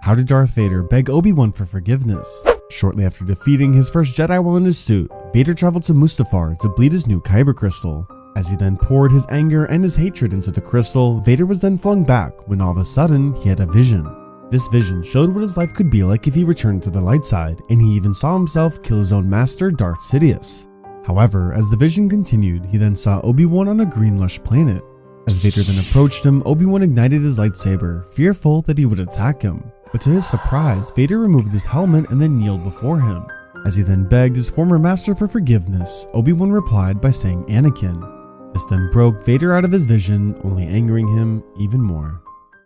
How did Darth Vader beg Obi-Wan for forgiveness? Shortly after defeating his first Jedi while in his suit, Vader traveled to Mustafar to bleed his new Kyber crystal. As he then poured his anger and his hatred into the crystal, Vader was then flung back when all of a sudden he had a vision. This vision showed what his life could be like if he returned to the light side, and he even saw himself kill his own master, Darth Sidious. However, as the vision continued, he then saw Obi-Wan on a green lush planet. As Vader then approached him, Obi-Wan ignited his lightsaber, fearful that he would attack him. But to his surprise, Vader removed his helmet and then kneeled before him. As he then begged his former master for forgiveness, Obi-Wan replied by saying Anakin. This then broke Vader out of his vision, only angering him even more.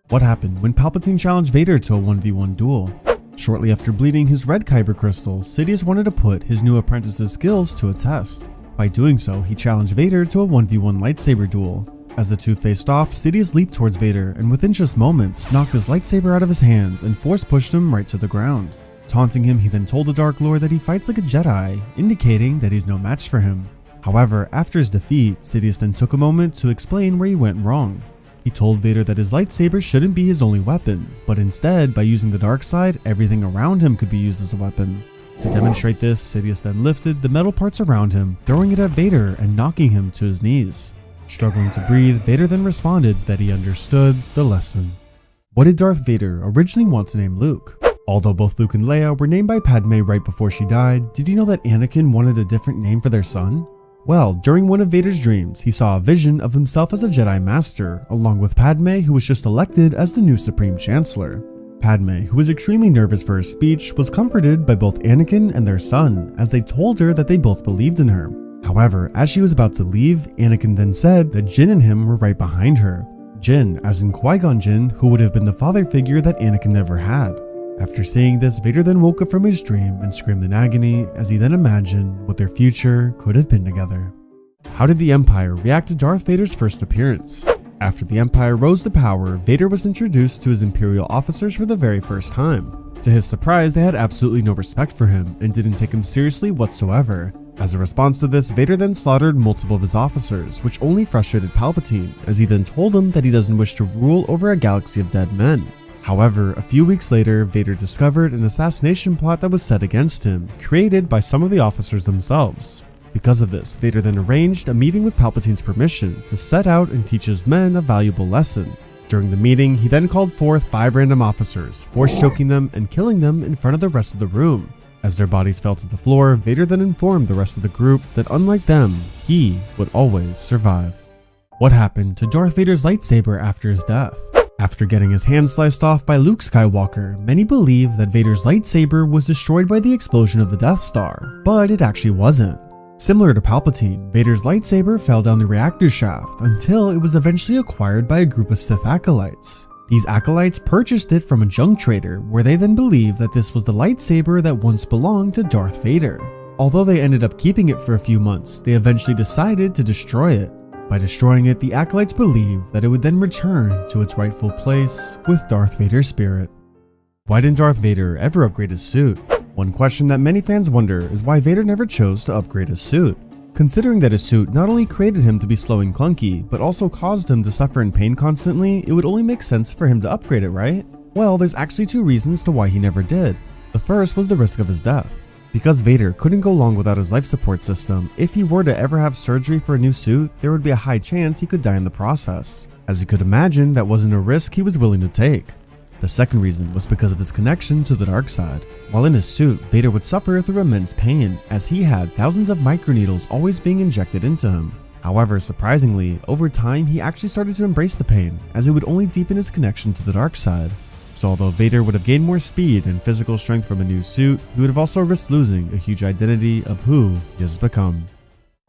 What happened when Palpatine challenged Vader to a 1v1 duel? Shortly after bleeding his red Kyber crystal, Sidious wanted to put his new apprentice's skills to a test. By doing so, he challenged Vader to a 1v1 lightsaber duel. As the two faced off, Sidious leaped towards Vader and within just moments, knocked his lightsaber out of his hands and force pushed him right to the ground. Taunting him, he then told the Dark Lord that he fights like a Jedi, indicating that he's no match for him. However, after his defeat, Sidious then took a moment to explain where he went wrong. He told Vader that his lightsaber shouldn't be his only weapon, but instead, by using the dark side, everything around him could be used as a weapon. To demonstrate this, Sidious then lifted the metal parts around him, throwing it at Vader and knocking him to his knees. Struggling to breathe, Vader then responded that he understood the lesson. What did Darth Vader originally want to name Luke? Although both Luke and Leia were named by Padme right before she died, did you know that Anakin wanted a different name for their son? Well, during one of Vader's dreams, he saw a vision of himself as a Jedi Master, along with Padme, who was just elected as the new Supreme Chancellor. Padme, who was extremely nervous for her speech, was comforted by both Anakin and their son, as they told her that they both believed in her. However, as she was about to leave, Anakin then said that Jin and him were right behind her. Jin, as in Qui-Gon Jinn, who would have been the father figure that Anakin never had. After seeing this, Vader then woke up from his dream and screamed in agony as he then imagined what their future could have been together. How did the Empire react to Darth Vader's first appearance? After the Empire rose to power, Vader was introduced to his Imperial officers for the very first time. To his surprise, they had absolutely no respect for him and didn't take him seriously whatsoever. As a response to this, Vader then slaughtered multiple of his officers, which only frustrated Palpatine, as he then told him that he doesn't wish to rule over a galaxy of dead men. However, a few weeks later, Vader discovered an assassination plot that was set against him, created by some of the officers themselves. Because of this, Vader then arranged a meeting with Palpatine's permission to set out and teach his men a valuable lesson. During the meeting, he then called forth 5 random officers, force choking them and killing them in front of the rest of the room. As their bodies fell to the floor, Vader then informed the rest of the group that unlike them, he would always survive. What happened to Darth Vader's lightsaber after his death? After getting his hand sliced off by Luke Skywalker, many believe that Vader's lightsaber was destroyed by the explosion of the Death Star, but it actually wasn't. Similar to Palpatine, Vader's lightsaber fell down the reactor shaft until it was eventually acquired by a group of Sith acolytes. These acolytes purchased it from a junk trader, where they then believed that this was the lightsaber that once belonged to Darth Vader. Although they ended up keeping it for a few months, they eventually decided to destroy it. By destroying it, the acolytes believed that it would then return to its rightful place with Darth Vader's spirit. Why didn't Darth Vader ever upgrade his suit? One question that many fans wonder is why Vader never chose to upgrade his suit. Considering that his suit not only created him to be slow and clunky, but also caused him to suffer in pain constantly, it would only make sense for him to upgrade it, right? Well, there's actually 2 reasons to why he never did. The first was the risk of his death. Because Vader couldn't go long without his life support system, if he were to ever have surgery for a new suit, there would be a high chance he could die in the process. As you could imagine, that wasn't a risk he was willing to take. The second reason was because of his connection to the dark side. While in his suit, Vader would suffer through immense pain, as he had thousands of microneedles always being injected into him. However, surprisingly, over time he actually started to embrace the pain, as it would only deepen his connection to the dark side. So although Vader would have gained more speed and physical strength from a new suit, he would have also risked losing a huge identity of who he has become.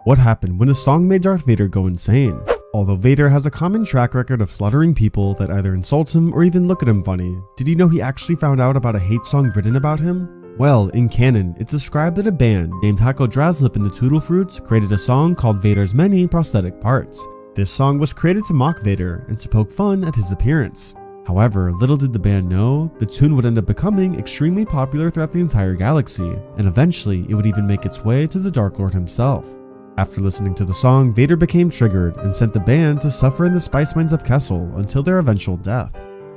What happened when a song made Darth Vader go insane? Although Vader has a common track record of slaughtering people that either insult him or even look at him funny, did you know he actually found out about a hate song written about him? Well, in canon, it's described that a band named Taco Draslip and the Tootle Fruits created a song called Vader's Many Prosthetic Parts. This song was created to mock Vader and to poke fun at his appearance. However, little did the band know, the tune would end up becoming extremely popular throughout the entire galaxy, and eventually it would even make its way to the Dark Lord himself. After listening to the song, Vader became triggered and sent the band to suffer in the spice mines of Kessel until their eventual death.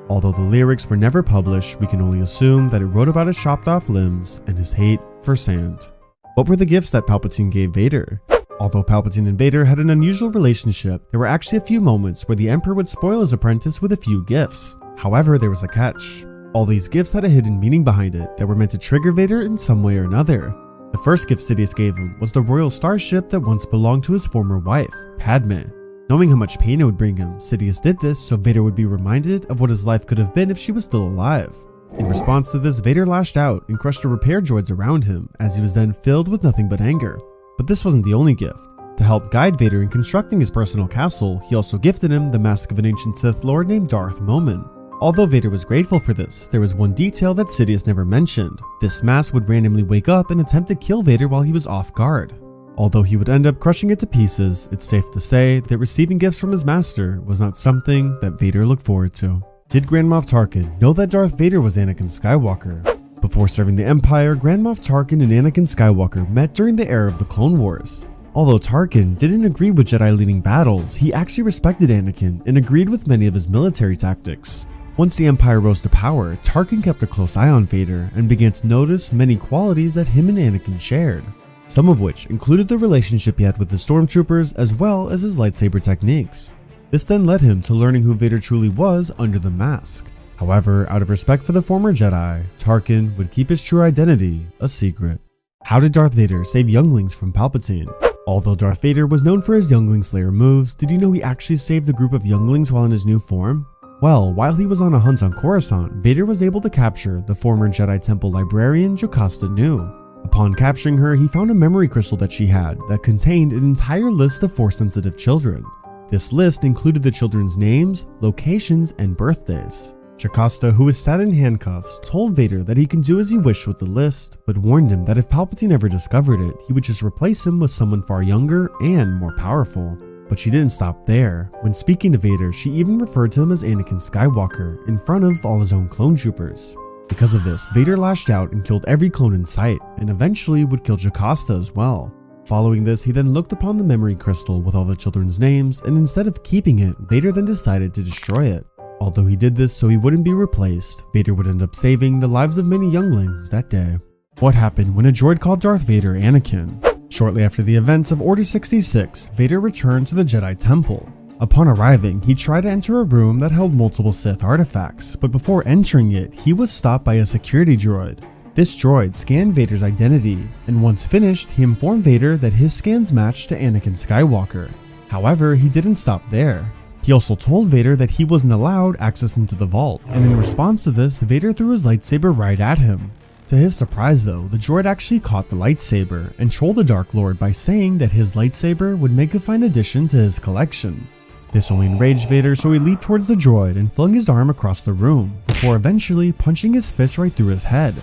Although the lyrics were never published, we can only assume that it wrote about his chopped off limbs and his hate for sand. What were the gifts that Palpatine gave Vader? Although Palpatine and Vader had an unusual relationship, there were actually a few moments where the Emperor would spoil his apprentice with a few gifts. However, there was a catch. All these gifts had a hidden meaning behind it that were meant to trigger Vader in some way or another. The first gift Sidious gave him was the royal starship that once belonged to his former wife, Padme. Knowing how much pain it would bring him, Sidious did this so Vader would be reminded of what his life could have been if she was still alive. In response to this, Vader lashed out and crushed the repair droids around him, as he was then filled with nothing but anger. But this wasn't the only gift. To help guide Vader in constructing his personal castle, he also gifted him the mask of an ancient Sith Lord named Darth Momin. Although Vader was grateful for this, there was one detail that Sidious never mentioned. This mask would randomly wake up and attempt to kill Vader while he was off guard. Although he would end up crushing it to pieces, it's safe to say that receiving gifts from his master was not something that Vader looked forward to. Did Grand Moff Tarkin know that Darth Vader was Anakin Skywalker? Before serving the Empire, Grand Moff Tarkin and Anakin Skywalker met during the era of the Clone Wars. Although Tarkin didn't agree with Jedi leading battles, he actually respected Anakin and agreed with many of his military tactics. Once the Empire rose to power, Tarkin kept a close eye on Vader and began to notice many qualities that him and Anakin shared, some of which included the relationship he had with the stormtroopers as well as his lightsaber techniques. This then led him to learning who Vader truly was under the mask. However, out of respect for the former Jedi, Tarkin would keep his true identity a secret. How did Darth Vader save Younglings from Palpatine? Although Darth Vader was known for his Youngling Slayer moves, did you know he actually saved a group of Younglings while in his new form? Well, while he was on a hunt on Coruscant, Vader was able to capture the former Jedi Temple librarian Jocasta Nu. Upon capturing her, he found a memory crystal that she had that contained an entire list of Force-sensitive children. This list included the children's names, locations, and birthdays. Jocasta, who was sat in handcuffs, told Vader that he can do as he wished with the list, but warned him that if Palpatine ever discovered it, he would just replace him with someone far younger and more powerful. But she didn't stop there. When speaking to Vader, she even referred to him as Anakin Skywalker in front of all his own clone troopers. Because of this, Vader lashed out and killed every clone in sight, and eventually would kill Jocasta as well. Following this, he then looked upon the memory crystal with all the children's names, and instead of keeping it, Vader then decided to destroy it. Although he did this so he wouldn't be replaced, Vader would end up saving the lives of many younglings that day. What happened when a droid called Darth Vader Anakin? Shortly after the events of Order 66, Vader returned to the Jedi Temple. Upon arriving, he tried to enter a room that held multiple Sith artifacts, but before entering it, he was stopped by a security droid. This droid scanned Vader's identity, and once finished, he informed Vader that his scans matched to Anakin Skywalker. However, he didn't stop there. He also told Vader that he wasn't allowed access into the vault, and in response to this, Vader threw his lightsaber right at him. To his surprise though, the droid actually caught the lightsaber and trolled the Dark Lord by saying that his lightsaber would make a fine addition to his collection. This only enraged Vader, so he leaped towards the droid and flung his arm across the room, before eventually punching his fist right through his head.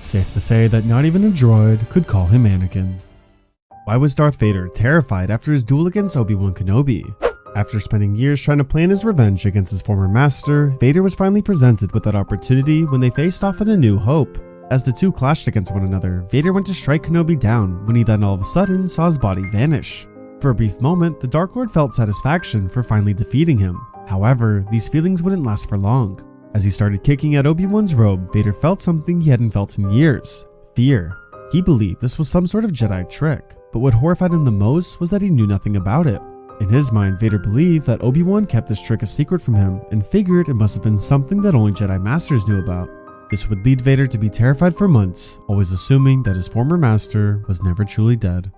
Safe to say that not even a droid could call him Anakin. Why was Darth Vader terrified after his duel against Obi-Wan Kenobi? After spending years trying to plan his revenge against his former master, Vader was finally presented with that opportunity when they faced off in A New Hope. As the two clashed against one another, Vader went to strike Kenobi down when he then all of a sudden saw his body vanish. For a brief moment, the Dark Lord felt satisfaction for finally defeating him. However, these feelings wouldn't last for long. As he started kicking at Obi-Wan's robe, Vader felt something he hadn't felt in years: fear. He believed this was some sort of Jedi trick, but what horrified him the most was that he knew nothing about it. In his mind, Vader believed that Obi-Wan kept this trick a secret from him and figured it must have been something that only Jedi Masters knew about. This would lead Vader to be terrified for months, always assuming that his former master was never truly dead.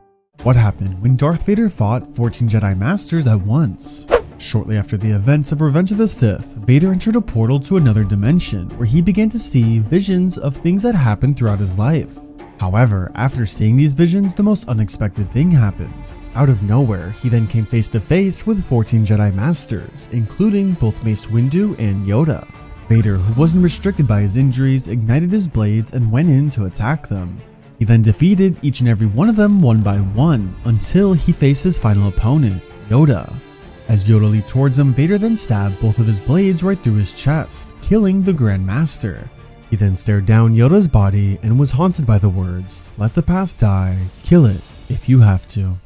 What happened when Darth Vader fought 14 Jedi Masters at once? Shortly after the events of Revenge of the Sith, Vader entered a portal to another dimension where he began to see visions of things that happened throughout his life. However, after seeing these visions, the most unexpected thing happened. Out of nowhere, he then came face to face with 14 Jedi Masters, including both Mace Windu and Yoda. Vader, who wasn't restricted by his injuries, ignited his blades and went in to attack them. He then defeated each and every one of them one by one, until he faced his final opponent, Yoda. As Yoda leaped towards him, Vader then stabbed both of his blades right through his chest, killing the Grand Master. He then stared down Yoda's body and was haunted by the words, "Let the past die, kill it if you have to."